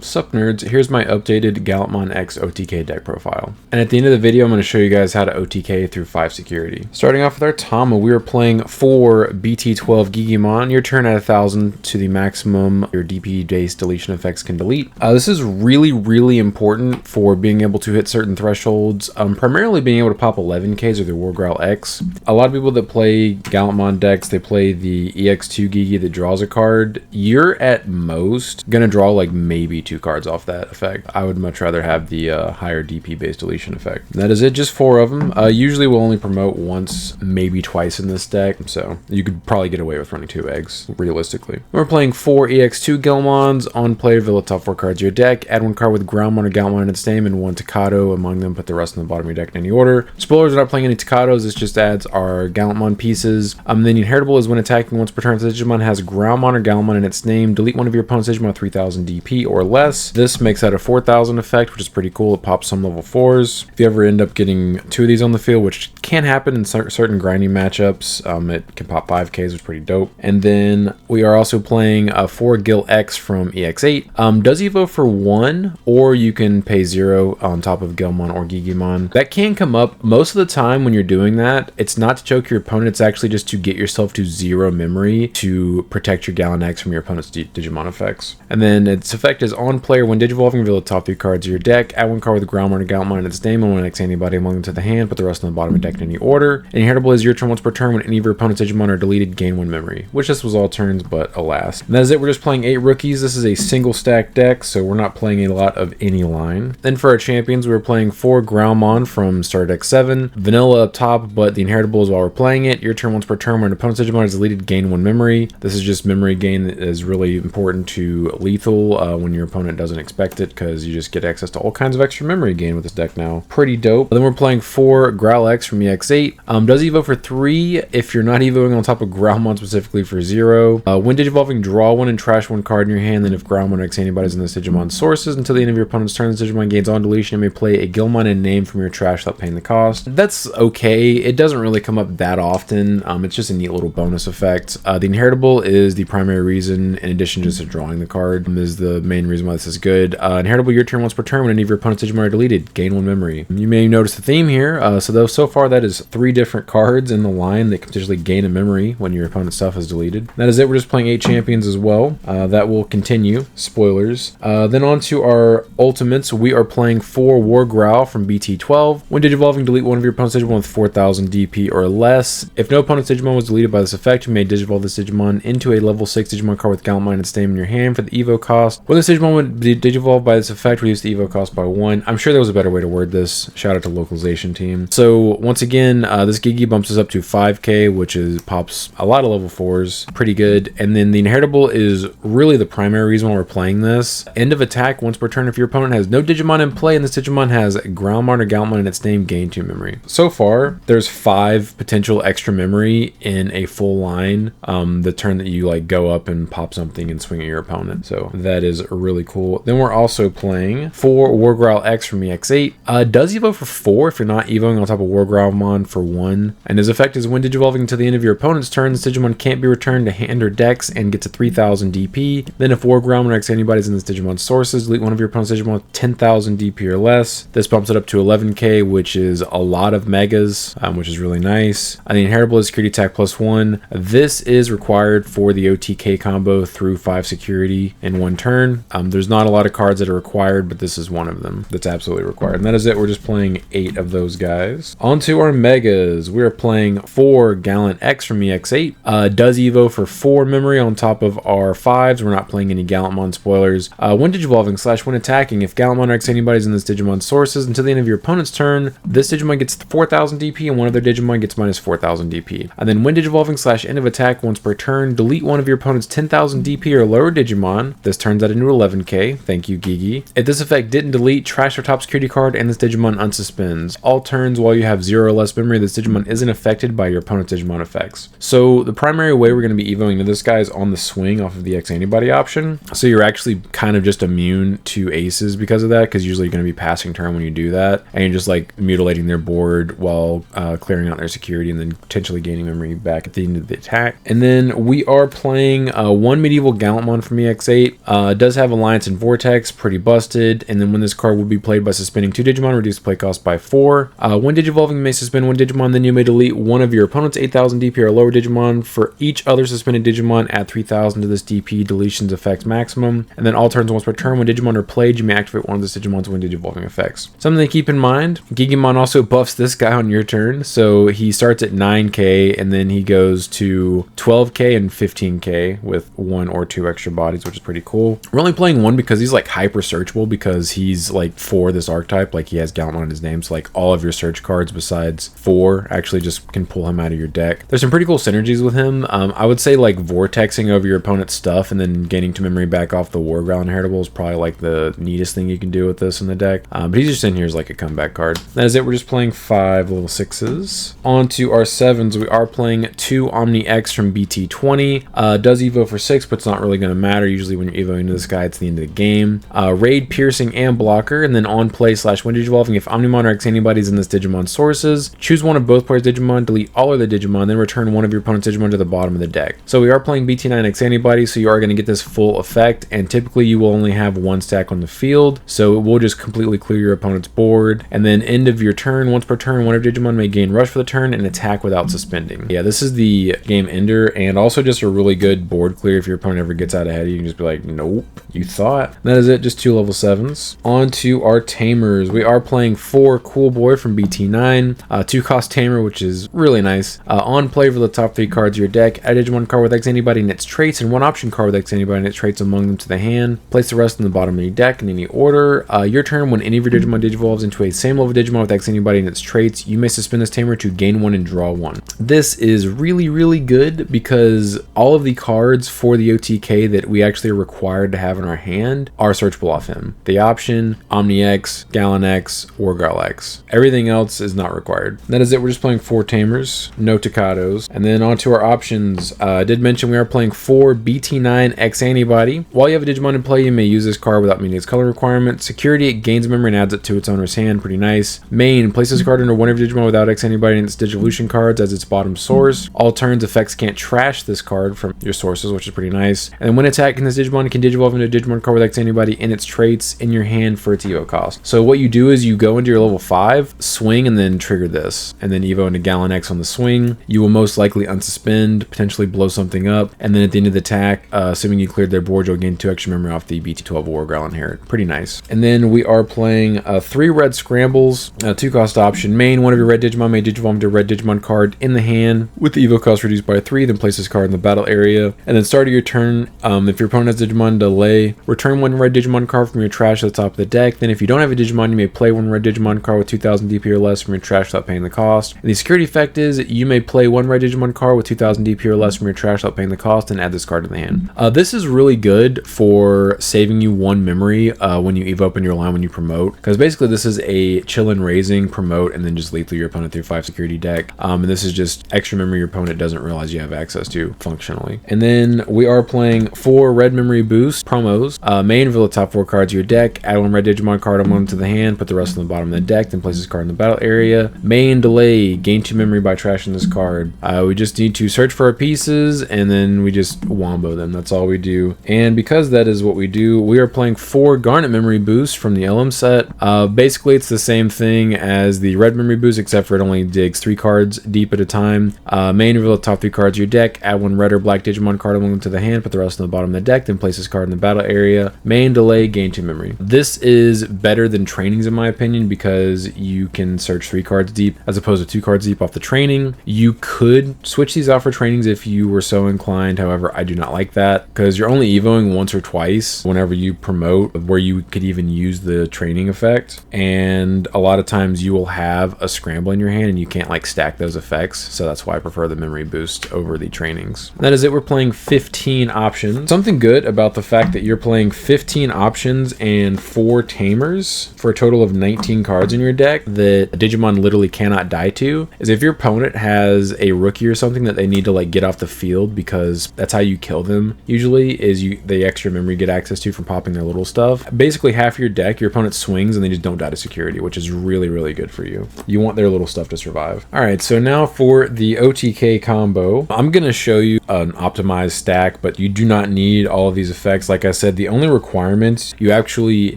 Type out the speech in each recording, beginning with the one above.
Sup nerds, here's my updated Gallantmon X OTK deck profile. And at the end of the video, I'm going to show you guys how to OTK through 5 security. Starting off with our Tama, we are playing 4 BT12 Digimon. Your turn at 1000 to the maximum your DP-based deletion effects can delete. This is really important for being able to hit certain thresholds, primarily being able to pop 11Ks or the War Growl X. A lot of people that play Gallantmon decks, they play the EX2 Gigi that draws a card. You're at most going to draw like maybe 2 cards off that effect. I would much rather have the higher DP based deletion effect. That is it, just 4 of them. Usually we'll only promote once, maybe twice in this deck, so you could probably get away with running 2 eggs, realistically. We're playing 4 EX2 Gallantmons. On play, reveal the top 4 cards of your deck. Add 1 card with Groundmon or Gallantmon in its name and 1 Tocado among them. Put the rest on the bottom of your deck in any order. Spoilers, we're not playing any Tocados. This just adds our Gallantmon pieces. Then inheritable is when attacking once per turn, the Digimon has Groundmon or Gallantmon in its name. Delete one of your opponent's Digimon with 3000 DP or less. This makes that a 4000 effect, which is pretty cool. It pops some level 4s. If you ever end up getting 2 of these on the field, which can happen in certain grinding matchups, it can pop 5Ks, which is pretty dope. And then we are also playing 4 Gil X from EX8. Does evo for 1, or you can pay 0 on top of Gilmon or Gigimon. That can come up most of the time when you're doing that. It's not to choke your opponent, it's actually just to get yourself to 0 memory to protect your Gallon X from your opponent's Digimon effects. And then its effect is on player. When Digivolving, reveal the top 3 cards of your deck. Add 1 card with Groundmon or Gallantmon in its name and 1 X antibody among them to the hand. Put the rest on the bottom of the deck in any order. And inheritable is your turn once per turn. When any of your opponent's Digimon are deleted, gain 1 memory. Which this was all turns, but alas. And that is it. We're just playing 8 rookies. This is a single stack deck, so we're not playing a lot of any line. Then for our champions, we were playing 4 Groundmon from Starter Deck 7. Vanilla up top, but the inheritable is while we're playing it. Your turn once per turn. When an opponent's Digimon is deleted, gain 1 memory. This is just memory gain that is really important to lethal when your opponent doesn't expect it, because you just get access to all kinds of extra memory gain with this deck now. Pretty dope. Then we're playing 4 Growl X from EX8. Does evo for 3 if you're not evoing on top of Growlmon specifically for 0. When Digivolving, draw 1 and trash 1 card in your hand. Then if Growlmon or X antibodies in this Digimon sources until the end of your opponent's turn, this Digimon gains on deletion and may play a Gilmon in name from your trash without paying the cost. That's okay. It doesn't really come up that often. It's just a neat little bonus effect. The inheritable is the primary reason, in addition just to drawing the card, is the main reason why this is good. Inheritable, your turn once per turn. When any of your opponent's Digimon are deleted, gain 1 memory. You may notice the theme here. So far that is 3 different cards in the line that can potentially gain a memory when your opponent's stuff is deleted. That is it. We're just playing 8 champions as well. That will continue. Spoilers. Then on to our ultimates. We are playing 4 War Growl from BT12. When Digivolving, delete one of your opponent's Digimon with 4000 DP or less. If no opponent's Digimon was deleted by this effect, you may Digivolve this Digimon into a level 6 Digimon card with Gallantmon in its name in your hand for the Evo cost. When this Digimon would be Digivolved by this effect, reduce the Evo cost by 1. I'm sure there was a better way to word this. Shout out to localization team. So once again, this Gigi bumps us up to 5K, which pops a lot of level 4s. Pretty good. And then the inheritable is really the primary reason why we're playing this. End of attack once per turn. If your opponent has no Digimon in play and this Digimon has Groundmon or Gallantmon in its name, gain 2 memory. So far, there's 5 potential extra memory in a full line. The turn that you like go up and pop something and swing at your opponent. So that is really cool. Then we're also playing 4 War Growl X from EX8. Does evo for 4 if you're not evoing on top of War Growlmon for 1. And his effect is when Digivolving until the end of your opponent's turn, this Digimon can't be returned to hand or decks and gets a 3000 DP. Then if War Growlmon or X antibodies in this Digimon sources, delete one of your opponent's Digimon with 10,000 DP or less. This bumps it up to 11K, which is a lot of megas, which is really nice. The inheritable is security attack plus 1. This is required for the OTK combo through 5 security in 1 turn. There's not a lot of cards that are required, but this is one of them that's absolutely required. And that is it. We're just playing 8 of those guys. On to our megas. We are playing 4 Gallant X from EX8. Does evo for 4 memory on top of our 5s. We're not playing any Gallantmon spoilers. When Digivolving / when attacking, if Gallantmon or X antibodies in this Digimon sources until the end of your opponent's turn, this Digimon gets 4000 DP and one of their Digimon gets minus 4000 DP. And then when Digivolving / end of attack once per turn, delete one of your opponent's 10,000 DP or lower Digimon. This turns that into 11K. Thank you, Gigi. If this effect didn't delete, trash your top security card and this Digimon unsuspends. All turns while you have 0 or less memory, this Digimon isn't affected by your opponent's Digimon effects. So the primary way we're going to be evoing to this guy is on the swing off of the X antibody option. So you're actually kind of just immune to aces because of that, because usually you're going to be passing turn when you do that, and you're just like mutilating their board while clearing out their security and then potentially gaining memory back at the end of the attack. And then we are playing 1 Medieval Gallantmon from EX8. Does have a Alliance and Vortex, pretty busted. And then when this card will be played by suspending 2 Digimon, reduce the play cost by 4. When Digivolving, you may suspend 1 Digimon, then you may delete one of your opponent's 8,000 DP or lower Digimon. For each other suspended Digimon, add 3,000 to this DP deletions effects maximum. And then all turns once per turn, when Digimon are played, you may activate one of this Digimon's when Digivolving effects. Something to keep in mind, Gigimon also buffs this guy on your turn. So he starts at 9k and then he goes to 12k and 15k with 1 or 2 extra bodies, which is pretty cool. We're only playing 1 because he's like hyper searchable, because he's like for this archetype, like he has Gallantmon in his name, so like all of your search cards besides 4 actually just can pull him out of your deck. There's some pretty cool synergies with him. I would say like vortexing over your opponent's stuff and then gaining 2 memory back off the War Growl Inheritable is probably like the neatest thing you can do with this in the deck. But he's just in here as like a comeback card. That is it. We're just playing 5 level 6s. On to our 7s. We are playing 2 Omni X from BT20. Does Evo for 6, but it's not really going to matter. Usually when you're Evoing into this guy, it's the end of the game. Raid, Piercing, and Blocker. And then on play / when Digivolving, if Omnimon or X antibodies in this Digimon sources, choose one of both players' Digimon, delete all of the Digimon, then return one of your opponent's Digimon to the bottom of the deck. So we are playing BT9 X antibodies, so you are going to get this full effect, and typically you will only have 1 stack on the field, so it will just completely clear your opponent's board. And then end of your turn, once per turn, one of Digimon may gain rush for the turn and attack without suspending. Yeah, this is the game ender, and also just a really good board clear. If your opponent ever gets out ahead, you can just be like, nope, you thought. And that is it, just 2 level 7s. On to our Tamers. We are playing 4 Cool Boy from BT9, 2 cost Tamer, which is really nice. On play, for the top 3 cards of your deck, add a Digimon card with X antibody and its traits, and 1 option card with X antibody and its traits among them to the hand. Place the rest in the bottom of your deck in any order. Your turn, when any of your Digimon digivolves into a same level Digimon with X antibody and its traits, you may suspend this Tamer to gain 1 and draw 1. This is really, really good because all of the cards for the OTK that we actually are required to have in our hand are searchable off him. The option, Omni X, Gallon X, or Garl X. Everything else is not required. That is it. We're just playing 4 Tamers, no Takatos. And then on to our options. I did mention we are playing 4 BT9 X antibody. While you have a Digimon in play, you may use this card without meeting its color requirement. Security, it gains memory and adds it to its owner's hand. Pretty nice. Main, place this card under one of your Digimon without X antibody and its Digivolution cards as its bottom source. All turns, effects can't trash this card from your sources, which is pretty nice. And then when attacking this Digimon, it can Digivolve into a Digimon card with X antibody and its traits in your hand for its Evo cost. So what you do is you go into your level 5, swing, and then trigger this, and then Evo into Gallon X on the swing. You will most likely unsuspend, potentially blow something up, and then at the end of the attack, assuming you cleared their board, you'll gain 2 extra memory off the BT12 War Growl Inherit. Pretty nice. And then we are playing 3 red scrambles, 2 cost option. Main, one of your red Digimon may Digivolve into a red Digimon card in the hand with the Evo cost reduced by 3, then place this card in the battle area. And then start of your turn, if your opponent has Digimon delay, return 1 red Digimon card from your trash to the top of the deck. Then if you don't have a Digimon, you may play 1 red Digimon card with 2,000 DP or less from your trash without paying the cost. And the security effect is you may play 1 red Digimon card with 2,000 DP or less from your trash without paying the cost and add this card to the hand. This is really good for saving you 1 memory when you Evo up in your line when you promote, because basically this is a chill and raising, promote, and then just lethal your opponent through 5 security deck. And this is just extra memory your opponent doesn't realize you have access to functionally. And then we are playing 4 red memory boost promos. Main, for the top 4 cards of your deck, add 1 red Digimon card on one to the hand, put the rest on the bottom of the deck, then place this card in the battle area. Main delay, gain 2 memory by trashing this card. We just need to search for our pieces and then we just wombo them. That's all we do. And because that is what we do, we are playing 4 Garnet memory boosts from the LM set. Basically it's the same thing as the red memory boost, except for it only digs 3 cards deep at a time. Main, reveal the top 3 cards of your deck, add 1 red or black Digimon card along to the hand, put the rest on the bottom of the deck, then place this card in the battle area. Main delay, gain 2 memory. This is better than trainings in my opinion because you can search 3 cards deep as opposed to 2 cards deep off the training. You could switch these out for trainings if you were so inclined. However, I do not like that because you're only evoing once or twice whenever you promote, where you could even use the training effect. And a lot of times you will have a scramble in your hand and you can't like stack those effects. So that's why I prefer the memory boost over the trainings. And that is it. We're playing 15 options. Something good about the fact that you're playing 15 options and 4 Tamers for a total of 19 cards in your deck that a Digimon literally cannot die to is if your opponent has a rookie or something that they need to like get off the field, because that's how you kill them usually, is the extra memory you get access to from popping their little stuff. Basically half your deck, your opponent swings and they just don't die to security, which is really, really good for you. You want their little stuff to survive. All right, so now for the OTK combo, I'm gonna show you an optimized stack, but you do not need all of these effects. Like I said, the only requirements you actually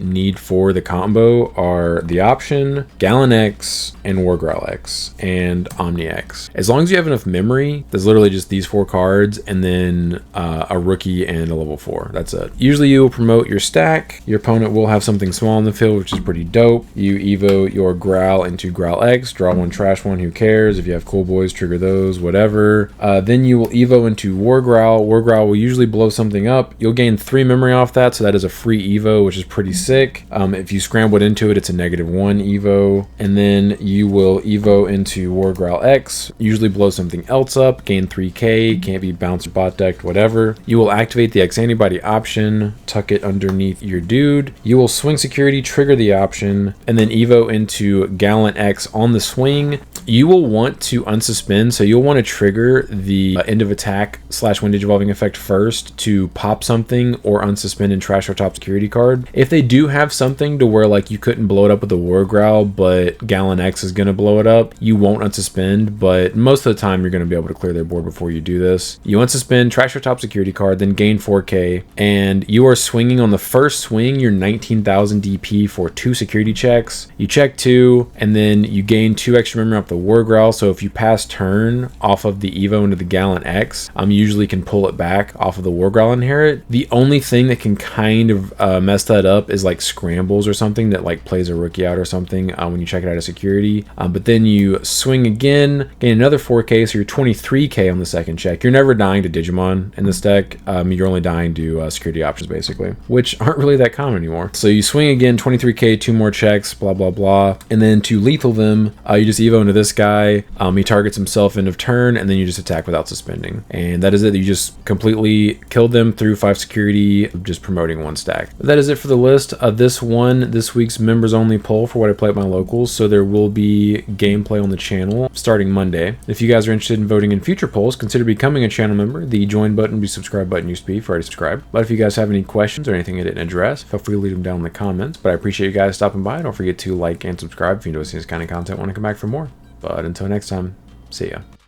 need for the combo are the option, Gallon X, and Wargrowl X, and Omni X. As long as you have enough memory, there's literally just these 4 cards, and then a rookie and a level 4. That's it. Usually you will promote your stack. Your opponent will have something small in the field, which is pretty dope. You evo your Growl into Growl X, draw 1, trash 1, who cares? If you have cool boys, trigger those, whatever. Then you will evo into Wargrowl. Wargrowl will usually blow something up. You'll gain 3 memory off that, so that is a free evo, which is pretty sick. If you scramble it into it, it's a -1 evo. And then you will evo into Wargrowl X, usually blow something else up, gain 3k, can't be bounced or bot decked, whatever. You will activate the X antibody option, tuck it underneath your dude. You will swing security, trigger the option, and then evo into Gallant X on the swing. You will want to unsuspend, so you'll want to trigger the end of attack / when digivolving effect first to pop something or unsuspend and trash our top security card. If they do have something to where like you couldn't blow it up with a Wargrowl, but Gallon X is going to blow it up, you won't unsuspend, but most of the time you're going to be able to clear their board before you do this. You unsuspend, trash your top security card, then gain 4k, and you are swinging on the first swing, you're 19,000 DP for 2 security checks. You check 2, and then you gain 2 extra memory off the Wargrowl, so if you pass turn off of the evo into the Gallant X, you usually can pull it back off of the Wargrowl inherit. The only thing that can kind of mess that up is like scrambles or something that like plays a rookie out or something when you check it out of security. But then you swing again, gain another 4k, so you're 23k on the second check. You're never dying to Digimon in this deck. You're only dying to security options basically, which aren't really that common anymore. So you swing again, 23k, 2 more checks, blah blah blah, and then to lethal them, you just evo into this guy. He targets himself end of turn, and then you just attack without suspending, and that is it. You just completely killed them through 5 security, just promoting 1 stack. But that is it for the list. This week's members only poll for what I play at my locals, so there will be gameplay on the channel starting Monday. If you guys are interested in voting in future polls, consider becoming a channel member. The join button, the subscribe button used to be if you're already subscribed. But if you guys have any questions or anything I didn't address, feel free to leave them down in the comments. But I appreciate you guys stopping by. Don't forget to like and subscribe if you enjoy seeing this kind of content. Want to come back for more. But until next time, see ya.